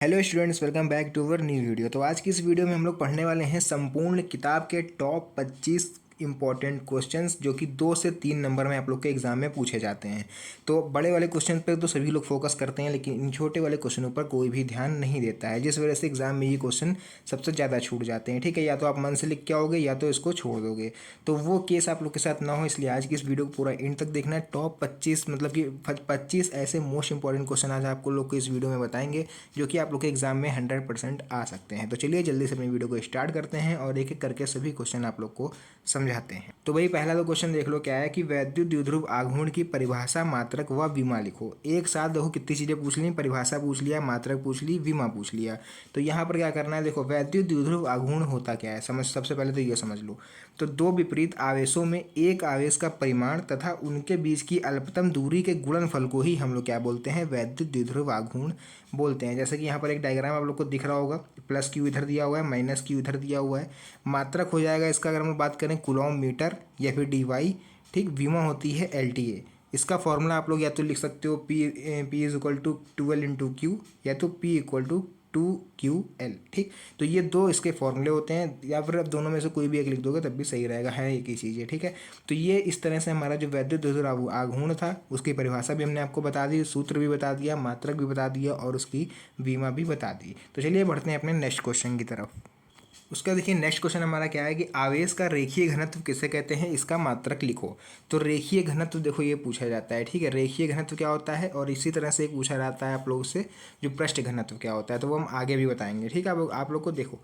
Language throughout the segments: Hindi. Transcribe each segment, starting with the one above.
Hello students, welcome back to our new video. तो आज की इस वीडियो में हम लोग पढ़ने वाले हैं संपूर्ण किताब के टॉप 25 इंपॉर्टेंट क्वेश्चंस जो कि 2 से 3 नंबर में आप लोग के एग्जाम में पूछे जाते हैं। तो बड़े वाले क्वेश्चन पर तो सभी लोग फोकस करते हैं, लेकिन इन छोटे वाले क्वेश्चनों पर कोई भी ध्यान नहीं देता है, जिस वजह से एग्जाम में ये क्वेश्चन सबसे ज़्यादा छूट जाते हैं। ठीक है, या तो आप मन से लिख के आओगे या तो इसको छोड़ दोगे। तो वो केस आप लोग के साथ ना हो, इसलिए आज की इस वीडियो को पूरा एंड तक देखना है। टॉप 25 मतलब कि 25 ऐसे मोस्ट इंपॉर्टेंट क्वेश्चन आज आपको लोग को इस वीडियो में बताएंगे जो कि आप लोग के एग्जाम में 100% आ सकते हैं। तो चलिए जल्दी से अपनी वीडियो को स्टार्ट करते हैं और एक एक करके सभी क्वेश्चन आप लोग को समझाते हैं। तो भाई पहला तो क्वेश्चन देख लो क्या है कि वैद्युत द्विध्रुव आघूर्ण की परिभाषा, मात्रक व विमा लिखो। एक साथ देखो कितनी चीजें पूछ ली, परिभाषा पूछ लिया, मात्रक पूछ ली, विमा पूछ लिया। तो यहाँ पर क्या करना है, देखो वैद्युत द्विध्रुव आघूर्ण होता क्या है, समझ सबसे पहले तो ये समझ लो। तो दो विपरीत आवेशों में एक आवेश का परिमाण तथा उनके बीच की अल्पतम दूरी के गुणनफल को ही हम लोग क्या बोलते हैं, वैद्युत द्विध्रुव आघूर्ण बोलते हैं। जैसे कि यहाँ पर एक डायग्राम आप लोग को दिख रहा होगा, प्लस क्यू इधर दिया हुआ है, माइनस क्यू इधर दिया हुआ है। मात्रक हो जाएगा इसका, अगर हम बात करें कूलॉम मीटर या फिर डीवाई। ठीक, विमा होती है एलटीए। इसका फॉर्मूला आप लोग या तो लिख सकते हो P is equal to 12 × Q या तो P इक्वल टू 2QL। ठीक, तो ये दो इसके फॉर्मूले होते हैं, या फिर आप दोनों में से कोई भी एक लिख दोगे तब भी सही रहेगा, है एक ही चीज़ है। ठीक है, तो ये इस तरह से हमारा जो वैद्युत द्विध्रुव आघूर्ण था उसकी परिभाषा भी हमने आपको बता दी, सूत्र भी बता दिया, मात्रक भी बता दिया और उसकी बीमा भी बता दी। तो चलिए बढ़ते हैं अपने नेक्स्ट क्वेश्चन की तरफ। उसका देखिए नेक्स्ट क्वेश्चन हमारा क्या है कि आवेश का रेखीय घनत्व किसे कहते हैं, इसका मात्रक लिखो। तो रेखीय घनत्व देखो ये पूछा जाता है। ठीक है, रेखीय घनत्व क्या होता है, और इसी तरह से पूछा जाता है आप लोगों से जो पृष्ठ घनत्व क्या होता है, तो वो हम आगे भी बताएंगे। ठीक है, अब आप लोग को देखो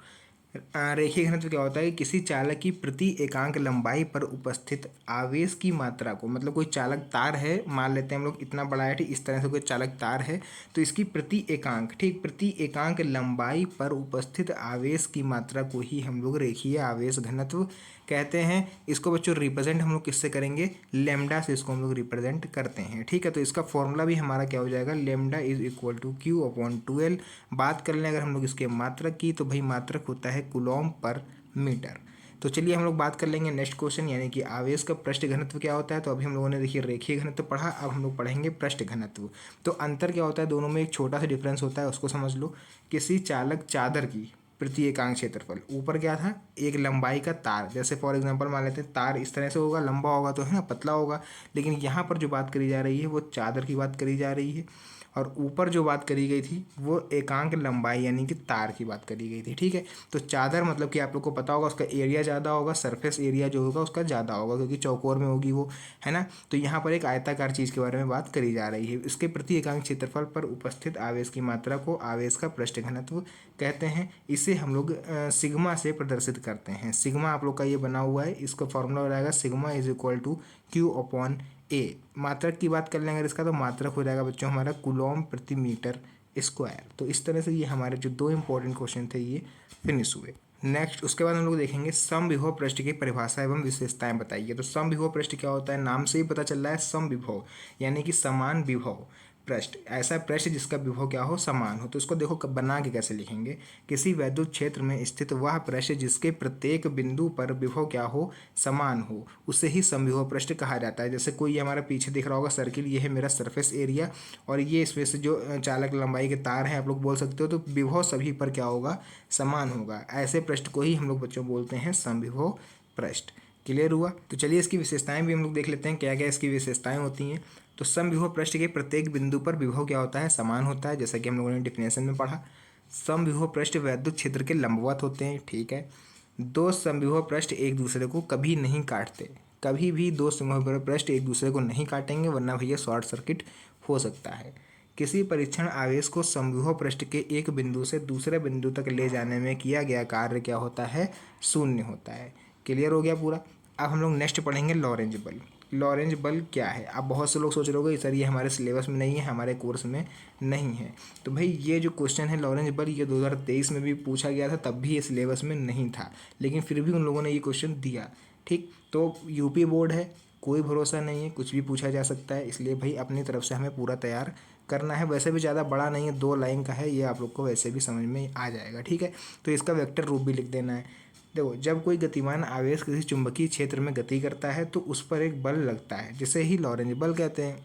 रेखीय घनत्व क्या होता है कि किसी चालक की प्रति एकांक लंबाई पर उपस्थित आवेश की मात्रा को, मतलब कोई चालक तार है, मान लेते हैं हम लोग इतना बड़ा है, ठीक इस तरह से कोई चालक तार है, तो इसकी प्रति एकांक, ठीक प्रति एकांक लंबाई पर उपस्थित आवेश की मात्रा को ही हम लोग रेखीय आवेश घनत्व कहते हैं। इसको बच्चों रिप्रेजेंट हम लोग किससे करेंगे, लेमडा से इसको हम लोग रिप्रेजेंट करते हैं। ठीक है, तो इसका फॉर्मूला भी हमारा क्या हो जाएगा, lambda is equal to Q/2L। बात कर लें अगर हम लोग इसके मात्रक की, तो भाई मात्रक होता है कूलॉम पर मीटर। तो चलिए हम लोग बात कर लेंगे नेक्स्ट क्वेश्चन, यानी कि आवेश का पृष्ठ घनत्व क्या होता है। तो अभी हम लोगों ने देखिए रेखीय घनत्व पढ़ा, अब हम लोग पढ़ेंगे पृष्ठ घनत्व। तो अंतर क्या होता है दोनों में, एक छोटा सा डिफरेंस होता है, उसको समझ लो। किसी चालक चादर की प्रति एकांक क्षेत्रफल, ऊपर क्या था, एक लंबाई का तार, जैसे फॉर एग्जांपल मान लेते हैं तार इस तरह से होगा, लंबा होगा तो है ना, पतला होगा। लेकिन यहाँ पर जो बात करी जा रही है वो चादर की बात करी जा रही है, और ऊपर जो बात करी गई थी वो एकांक लंबाई यानी कि तार की बात करी गई थी। ठीक है, तो चादर मतलब कि आप लोग को पता होगा उसका एरिया ज़्यादा होगा, सरफेस एरिया जो होगा उसका ज़्यादा होगा, क्योंकि चौकोर में होगी वो, है ना। तो यहाँ पर एक आयताकार चीज़ के बारे में बात करी जा रही है। इसके प्रति एकांक क्षेत्रफल पर उपस्थित आवेश की मात्रा को आवेश का पृष्ठ घनत्व कहते हैं। इसे हम लोग सिग्मा से प्रदर्शित करते हैं। सिग्मा आप लोग का ये बना हुआ है, इसका फॉर्मूला हो जाएगा sigma is equal to Q/A। मात्रक की बात कर लेंगे इसका, तो मात्रक हो जाएगा बच्चों हमारा कूलॉम प्रति मीटर स्क्वायर। तो इस तरह से ये हमारे जो दो इंपॉर्टेंट क्वेश्चन थे ये फिनिश हुए। नेक्स्ट उसके बाद हम लोग देखेंगे समविभव पृष्ठ की परिभाषा एवं विशेषताएं बताइए। तो समविभव पृष्ठ क्या होता है, नाम से ही पता चल रहा है समविभव, यानी कि समान विभव पृष्ठ, ऐसा पृष्ठ जिसका विभव क्या हो, समान हो। तो इसको देखो बना के कैसे लिखेंगे, किसी वैद्युत क्षेत्र में स्थित वह पृष्ठ जिसके प्रत्येक बिंदु पर विभव क्या हो, समान हो, उसे ही समविभव पृष्ठ कहा जाता है। जैसे कोई हमारा पीछे दिख रहा होगा सर्किल, ये है मेरा सरफेस एरिया, और ये इसमें से जो चालक लंबाई के तार हैं आप लोग बोल सकते हो, तो विभव सभी पर क्या होगा, समान होगा। ऐसे पृष्ठ को ही हम लोग बच्चों बोलते हैं समविभव पृष्ठ। क्लियर हुआ। तो चलिए इसकी विशेषताएं भी हम लोग देख लेते हैं, क्या क्या इसकी विशेषताएं होती हैं। तो समविभव पृष्ठ के प्रत्येक बिंदु पर विभव क्या होता है, समान होता है, जैसा कि हम लोगों ने डिफिनेशन में पढ़ा। समविभव पृष्ठ वैद्युत क्षेत्र के लंबवत होते हैं। ठीक है, दो समविभव पृष्ठ एक दूसरे को कभी नहीं काटते, कभी भी दो समविभव पृष्ठ एक दूसरे को नहीं काटेंगे, वरना भैया शॉर्ट सर्किट हो सकता है। किसी परीक्षण आवेश को समविभव पृष्ठ के एक बिंदु से दूसरे बिंदु तक ले जाने में किया गया कार्य क्या होता है, शून्य होता है। क्लियर हो गया पूरा। अब हम लोग नेक्स्ट पढ़ेंगे लॉरेंज बल। लॉरेंज बल क्या है, अब बहुत से लोग सोच रहे होंगे सर ये हमारे सिलेबस में नहीं है, हमारे कोर्स में नहीं है। तो भाई ये जो क्वेश्चन है लॉरेंज बल, ये 2023 में भी पूछा गया था, तब भी ये सिलेबस में नहीं था, लेकिन फिर भी उन लोगों ने ये क्वेश्चन दिया। ठीक, तो यूपी बोर्ड है, कोई भरोसा नहीं है, कुछ भी पूछा जा सकता है, इसलिए भाई अपनी तरफ से हमें पूरा तैयार करना है। वैसे भी ज़्यादा बड़ा नहीं है, 2 लाइन का है, ये आप लोग को वैसे भी समझ में आ जाएगा। ठीक है, तो इसका वेक्टर रूप भी लिख देना है। देखो जब कोई गतिमान आवेश किसी चुंबकीय क्षेत्र में गति करता है तो उस पर एक बल लगता है, जिसे ही लॉरेंज बल कहते हैं।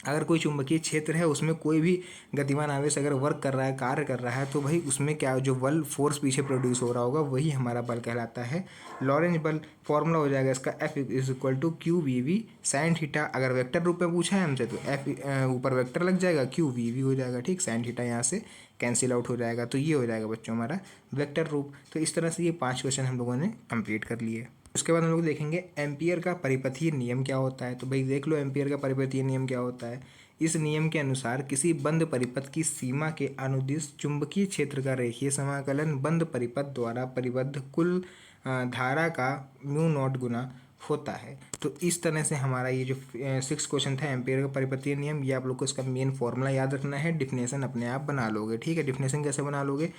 अगर कोई चुंबकीय क्षेत्र है उसमें कोई भी गतिमान आवेश अगर वर्क कर रहा है, कार्य कर रहा है, तो भाई उसमें क्या जो बल फोर्स पीछे प्रोड्यूस हो रहा होगा वही हमारा बल कहलाता है लॉरेंज बल। फॉर्मूला हो जाएगा इसका F is equal to Q V V sine theta. अगर वेक्टर रूप में पूछा है हमसे तो F ऊपर वेक्टर लग जाएगा, क्यू वी वी हो जाएगा, ठीक। साइन थीटा यहाँ से कैंसिल आउट हो जाएगा, तो ये हो जाएगा बच्चों हमारा वेक्टर रूप। तो इस तरह से ये 5 क्वेश्चन हम लोगों ने कंप्लीट कर लिए। उसके बाद हम लोग देखेंगे एम्पियर का परिपथीय नियम क्या होता है। तो भाई देख लो एम्पियर का परिपथीय नियम क्या होता है। इस नियम के अनुसार किसी बंद परिपथ की सीमा के अनुदिश चुंबकीय क्षेत्र का रेखीय समाकलन बंद परिपथ द्वारा परिबद्ध कुल धारा का म्यू नॉट गुना होता है। तो इस तरह से हमारा ये जो 6 क्वेश्चन था एम्पियर का परिपथीय नियम, ये आप लोग को इसका मेन फॉर्मूला याद रखना है। डिफिनेशन अपने आप बना लोगे, ठीक है। डिफिनेशन कैसे बना लोगे,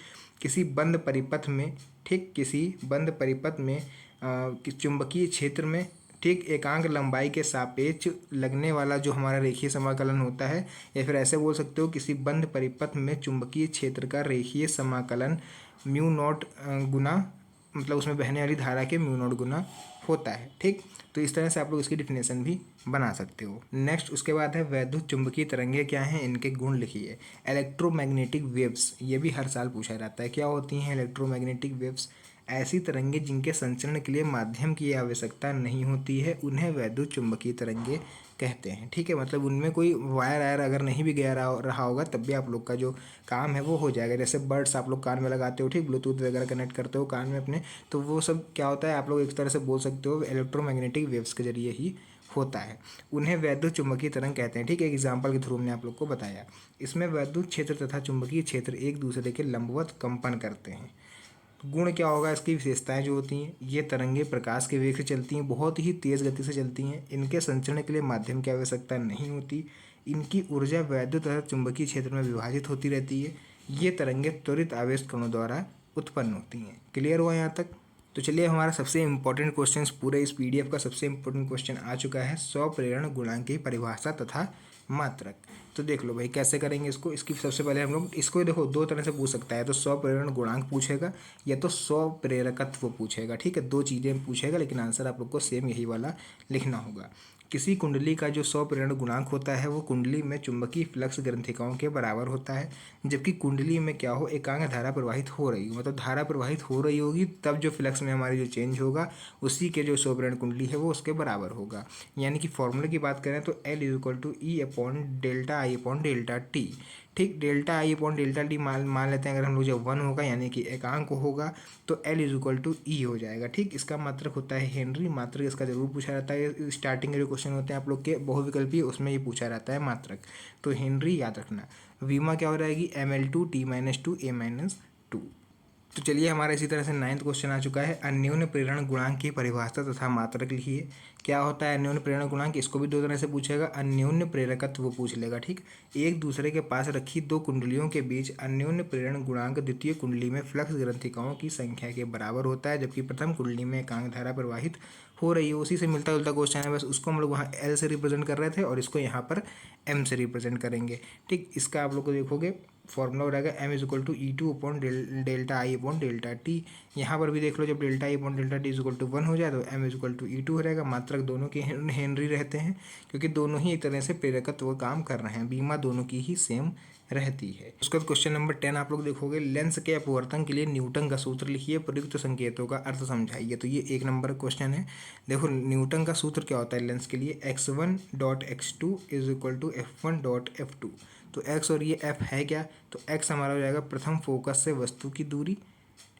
किसी बंद परिपथ में, ठीक, किसी बंद परिपथ में चुंबकीय क्षेत्र में, ठीक, एकांक लंबाई के सापेक्ष लगने वाला जो हमारा रेखीय समाकलन होता है, या फिर ऐसे बोल सकते हो किसी बंद परिपथ में चुंबकीय क्षेत्र का रेखीय समाकलन म्यू नॉट गुना, मतलब उसमें बहने वाली धारा के म्यू नॉट गुना होता है, ठीक। तो इस तरह से आप लोग इसकी डिफिनेशन भी बना सकते हो। नेक्स्ट उसके बाद है वैद्युत चुंबकीय तरंगें क्या हैं, इनके गुण लिखिए। इलेक्ट्रोमैग्नेटिक वेव्स, ये भी हर साल पूछा जाता है। क्या होती हैं इलेक्ट्रोमैग्नेटिक वेव्स, ऐसी तरंगें जिनके संचरण के लिए माध्यम की आवश्यकता नहीं होती है, उन्हें वैद्युत चुंबकीय तरंगें कहते हैं, ठीक है। मतलब उनमें कोई वायर आयर अगर नहीं भी गया रहा होगा तब भी आप लोग का जो काम है वो हो जाएगा। जैसे बर्ड्स आप लोग कान में लगाते हो, ठीक, ब्लूटूथ वगैरह कनेक्ट करते हो कान में अपने, तो वो सब क्या होता है आप लोग एक तरह से बोल सकते हो इलेक्ट्रोमैग्नेटिक वेव्स के जरिए ही होता है। उन्हें वैद्युत चुंबकीय तरंग कहते हैं, ठीक है। एक एग्जाम्पल के थ्रू हमने आप लोग को बताया। इसमें वैद्युत क्षेत्र तथा चुंबकीय क्षेत्र एक दूसरे के लंबवत कंपन करते हैं। गुण क्या होगा, इसकी विशेषताएं जो होती हैं, ये तरंगे प्रकाश के वेग से चलती हैं, बहुत ही तेज़ गति से चलती हैं, इनके संचरण के लिए माध्यम की आवश्यकता नहीं होती, इनकी ऊर्जा वैद्युत तथा चुंबकीय क्षेत्र में विभाजित होती रहती है, ये तरंगे त्वरित आवेश कणों द्वारा उत्पन्न होती हैं। क्लियर हुआ यहाँ तक। तो चलिए हमारा सबसे इंपॉर्टेंट क्वेश्चन पूरे इस PDF का सबसे इंपॉर्टेंट क्वेश्चन आ चुका है, स्वप्रेरण गुणांक की परिभाषा तथा मात्रक। तो देख लो भाई कैसे करेंगे इसको। इसकी सबसे पहले हम लोग इसको देखो 2 तरह से पूछ सकता है, तो स्वप्रेरण गुणांक पूछेगा या तो स्वप्रेरकत्व पूछेगा, ठीक है। 2 चीज़ें पूछेगा, लेकिन आंसर आप लोग को सेम यही वाला लिखना होगा। किसी कुंडली का जो स्वप्रेरण गुणांक होता है वो कुंडली में चुंबकीय फ्लक्स ग्रंथिकाओं के बराबर होता है, जबकि कुंडली में क्या हो, एकांक धारा प्रवाहित हो रही हो, मतलब धारा प्रवाहित हो रही होगी तब जो फ्लक्स में हमारी जो चेंज होगा उसी के जो स्वप्रेरण कुंडली है वो उसके बराबर होगा। यानी कि फॉर्मूले की बात करें तो L is equal to E upon delta I upon delta T, ठीक। Delta I upon delta T मान लेते हैं अगर हम लोग जब 1 होगा यानी कि एकांक होगा तो L इज इक्वल टू ई हो जाएगा, ठीक। इसका मात्रक होता है हेनरी। मात्रक इसका जरूर पूछा जाता है, स्टार्टिंग के जो क्वेश्चन होते हैं आप लोग के बहुविकल्पीय उसमें ये पूछा जाता है मात्रक, तो हेनरी याद रखना। वीमा क्या हो जाएगी, ml2t-a-2। तो चलिए हमारा इसी तरह से 9th क्वेश्चन आ चुका है। अन्योन्य प्रेरण गुणांक की परिभाषा तथा मात्रक लिखिए। क्या होता है अन्योन्य प्रेरण गुणांक, इसको भी 2 तरह से पूछेगा। अन्योन्य प्रेरकत्व वो पूछ लेगा, ठीक। एक दूसरे के पास रखी 2 कुंडलियों के बीच अन्योन्य प्रेरण गुणांक द्वितीय कुंडली में फ्लक्स ग्रंथिकाओं की संख्या के बराबर होता है, जबकि प्रथम कुंडली में एकांक धारा प्रवाहित हो रही है। उसी से मिलता जुलता क्वेश्चन है, बस उसको हम लोग वहाँ L से रिप्रेजेंट कर रहे थे और इसको यहाँ पर M से रिप्रेजेंट करेंगे, ठीक। इसका आप लोग को देखोगे फॉर्मूला हो जाएगा M is equal to E2 upon delta I upon delta T. यहाँ पर भी देख लो जब delta I upon delta T is equal to 1 हो जाए तो M is equal to E2 हो जाएगा। मात्रक दोनों के हेनरी रहते हैं क्योंकि दोनों ही एक तरह से प्रेरकत्व काम कर रहे हैं, बीमा दोनों की ही सेम रहती है। उसके बाद क्वेश्चन नंबर 10 आप लोग देखोगे, लेंस के अपवर्तन के लिए न्यूटन का सूत्र लिखिए, प्रयुक्त संकेतों का अर्थ समझाइए। तो ये 1 नंबर क्वेश्चन है। देखो न्यूटन का सूत्र क्या होता है लेंस के लिए, x1.x2 is equal to f1.f2। तो x और ये f है क्या, तो x हमारा हो जाएगा प्रथम फोकस से वस्तु की दूरी,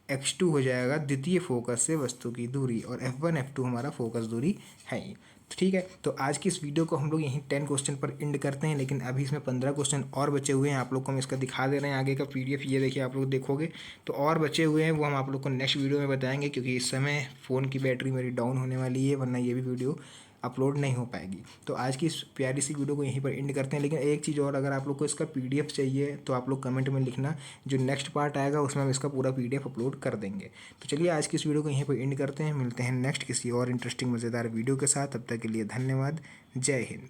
x2 हो जाएगा द्वितीय फोकस से वस्तु की दूरी, और f1 f2 हमारा फोकस दूरी है ही। ठीक है, तो आज की इस वीडियो को हम लोग यहीं 10 क्वेश्चन पर एंड करते हैं, लेकिन अभी इसमें 15 क्वेश्चन और बचे हुए हैं। आप लोग को हम इसका दिखा दे रहे हैं आगे का PDF, ये देखिए आप लोग देखोगे तो और बचे हुए हैं, वो हम आप लोग को नेक्स्ट वीडियो में बताएंगे, क्योंकि इस समय फ़ोन की बैटरी मेरी डाउन होने वाली है, वरना ये भी वीडियो अपलोड नहीं हो पाएगी। तो आज की इस प्यारी सी वीडियो को यहीं पर एंड करते हैं, लेकिन एक चीज़ और, अगर आप लोग को इसका PDF चाहिए तो आप लोग कमेंट में लिखना, जो नेक्स्ट पार्ट आएगा उसमें हम इसका पूरा PDF अपलोड कर देंगे। तो चलिए आज की इस वीडियो को यहीं पर एंड करते हैं, मिलते हैं नेक्स्ट किसी और इंटरेस्टिंग मज़ेदार वीडियो के साथ। तब तक के लिए धन्यवाद, जय हिंद।